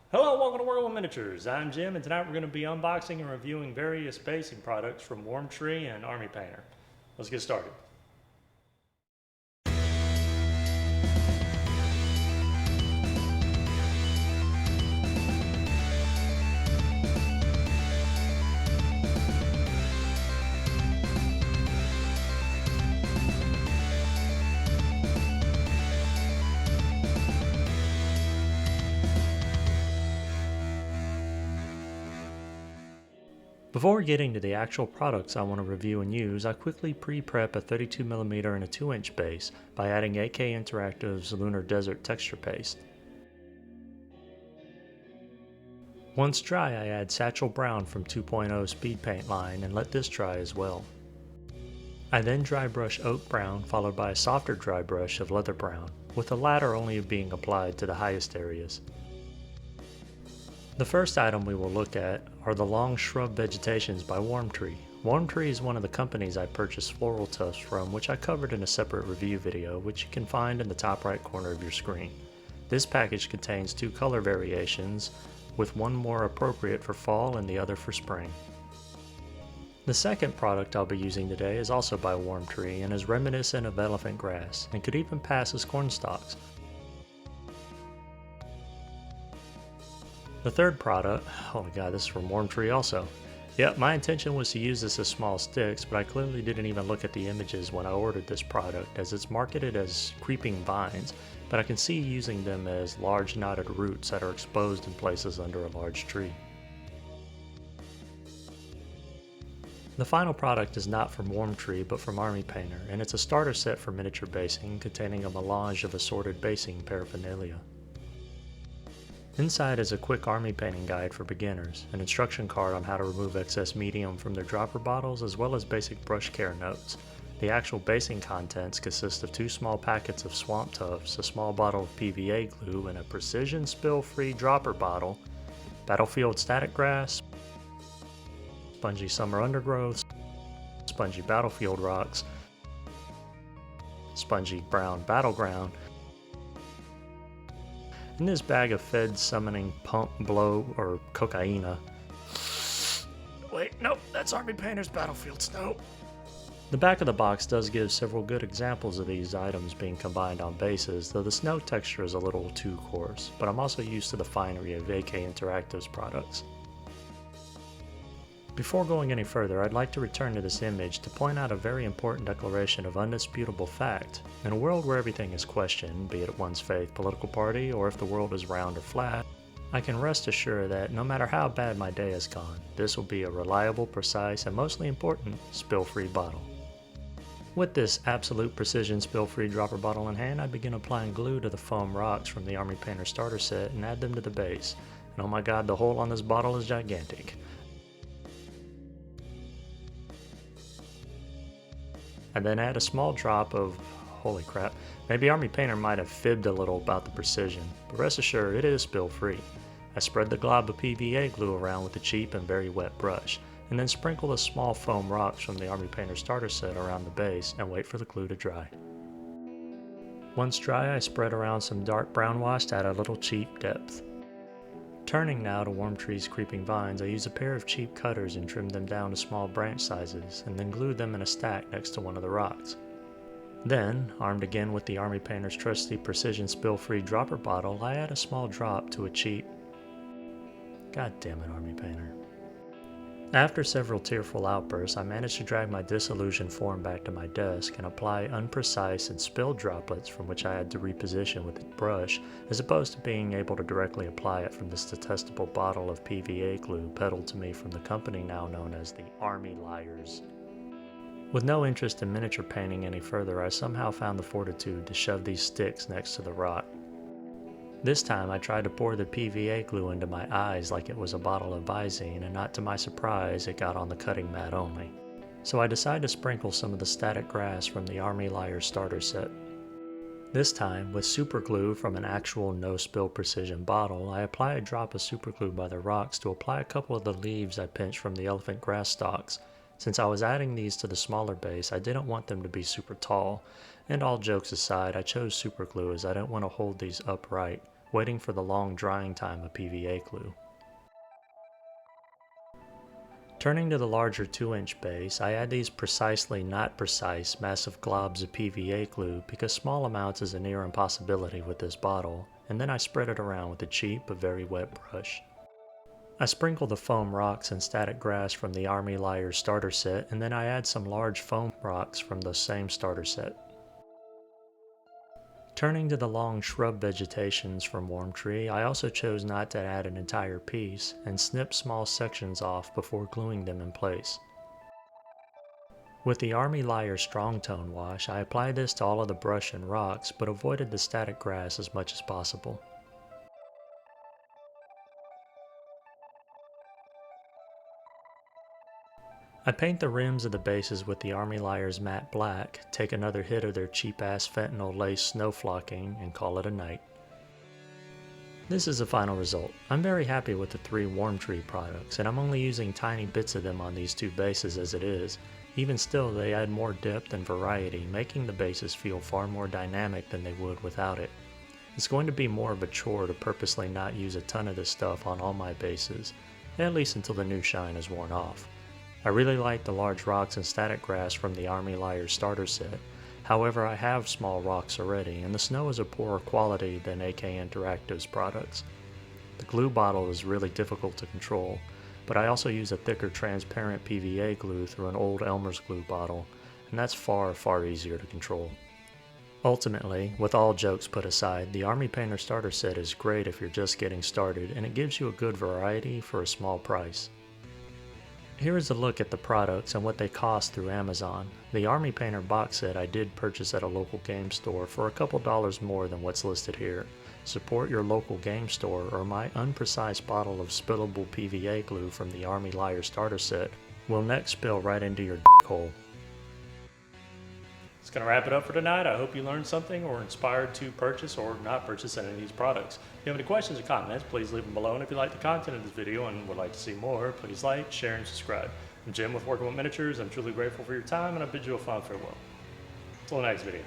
Hello, welcome to World of Miniatures. I'm Jim, and tonight we're going to be unboxing and reviewing various basing products from Warmtree and Army Painter. Let's get started. Before getting to the actual products I want to review and use, I quickly pre-prep a 32mm and a 2-inch base by adding AK Interactive's Lunar Desert texture paste. Once dry, I add Satchel Brown from 2.0 Speed Paint line and let this dry as well. I then dry brush Oak Brown followed by a softer dry brush of Leather Brown, with the latter only being applied to the highest areas. The first item we will look at are the long shrub vegetations by Warmtree. Warmtree is one of the companies I purchased floral tufts from, which I covered in a separate review video, which you can find in the top right corner of your screen. This package contains 2 color variations, with one more appropriate for fall and the other for spring. The second product I'll be using today is also by Warmtree and is reminiscent of elephant grass, and could even pass as corn stalks. The third product, oh my god, this is from Warmtree also. Yep, my intention was to use this as small sticks, but I clearly didn't even look at the images when I ordered this product, as it's marketed as creeping vines, but I can see using them as large knotted roots that are exposed in places under a large tree. The final product is not from Warmtree but from Army Painter, and it's a starter set for miniature basing containing a melange of assorted basing paraphernalia. Inside is a quick army painting guide for beginners, an instruction card on how to remove excess medium from their dropper bottles, as well as basic brush care notes. The actual basing contents consist of 2 small packets of swamp tufts, a small bottle of PVA glue, and a precision spill-free dropper bottle, battlefield static grass, spongy summer undergrowth, spongy battlefield rocks, spongy brown battleground, in this bag of Fed summoning pump, blow, or cocaina. Wait, nope, that's Army Painter's battlefield snow. The back of the box does give several good examples of these items being combined on bases, though the snow texture is a little too coarse, but I'm also used to the finery of AK Interactive's products. Before going any further, I'd like to return to this image to point out a very important declaration of undisputable fact. In a world where everything is questioned, be it one's faith, political party, or if the world is round or flat, I can rest assured that no matter how bad my day has gone, this will be a reliable, precise, and mostly important, spill-free bottle. With this absolute precision spill-free dropper bottle in hand, I begin applying glue to the foam rocks from the Army Painter starter set and add them to the base. And oh my god, the hole on this bottle is gigantic. And then add a small drop of, holy crap, maybe Army Painter might have fibbed a little about the precision, but rest assured it is spill free. I spread the glob of PVA glue around with a cheap and very wet brush, and then sprinkle the small foam rocks from the Army Painter starter set around the base and wait for the glue to dry. Once dry, I spread around some dark brown wash to add a little cheap depth. Turning now to Warmtree's creeping vines, I use a pair of cheap cutters and trim them down to small branch sizes, and then glue them in a stack next to one of the rocks. Then, armed again with the Army Painter's trusty precision spill-free dropper bottle, I add a small drop to a cheap... God damn it, Army Painter. After several tearful outbursts, I managed to drag my disillusioned form back to my desk and apply unprecise and spilled droplets from which I had to reposition with a brush, as opposed to being able to directly apply it from this detestable bottle of PVA glue peddled to me from the company now known as the Army Liars. With no interest in miniature painting any further, I somehow found the fortitude to shove these sticks next to the rock. This time I tried to pour the PVA glue into my eyes like it was a bottle of Visine, and not to my surprise, it got on the cutting mat only. So I decided to sprinkle some of the static grass from the Army Liar starter set. This time, with super glue from an actual no-spill precision bottle, I apply a drop of super glue by the rocks to apply a couple of the leaves I pinched from the elephant grass stalks. Since I was adding these to the smaller base, I didn't want them to be super tall, and all jokes aside, I chose super glue as I didn't want to hold these upright. waiting for the long drying time of PVA glue. Turning to the larger 2-inch base, I add these precisely not precise massive globs of PVA glue because small amounts is a near impossibility with this bottle, and then I spread it around with a cheap but very wet brush. I sprinkle the foam rocks and static grass from the Army Liar starter set, and then I add some large foam rocks from the same starter set. Turning to the long shrub vegetations from Warmtree, I also chose not to add an entire piece and snip small sections off before gluing them in place. With the Army Liar Strong Tone wash, I applied this to all of the brush and rocks, but avoided the static grass as much as possible. I paint the rims of the bases with the Army Liar's matte black, take another hit of their cheap-ass fentanyl lace snow flocking, and call it a night. This is the final result. I'm very happy with the 3 Warmtree products, and I'm only using tiny bits of them on these 2 bases as it is. Even still, they add more depth and variety, making the bases feel far more dynamic than they would without it. It's going to be more of a chore to purposely not use a ton of this stuff on all my bases, at least until the new shine is worn off. I really like the large rocks and static grass from the Army Liar starter set. However, I have small rocks already, and the snow is of poorer quality than AK Interactive's products. The glue bottle is really difficult to control, but I also use a thicker transparent PVA glue through an old Elmer's glue bottle, and that's far easier to control. Ultimately, with all jokes put aside, the Army Painter starter set is great if you're just getting started, and it gives you a good variety for a small price. Here is a look at the products and what they cost through Amazon. The Army Painter box set I did purchase at a local game store for a couple dollars more than what's listed here. Support your local game store, or my unprecise bottle of spillable PVA glue from the Army Liar starter set will next spill right into your hole. It's going to wrap it up for tonight. I hope you learned something or inspired to purchase or not purchase any of these products. If you have any questions or comments, please leave them below. And if you like the content of this video and would like to see more, please like, share, and subscribe. I'm Jim with Working with Miniatures. I'm truly grateful for your time, and I bid you a fond farewell. Until the next video.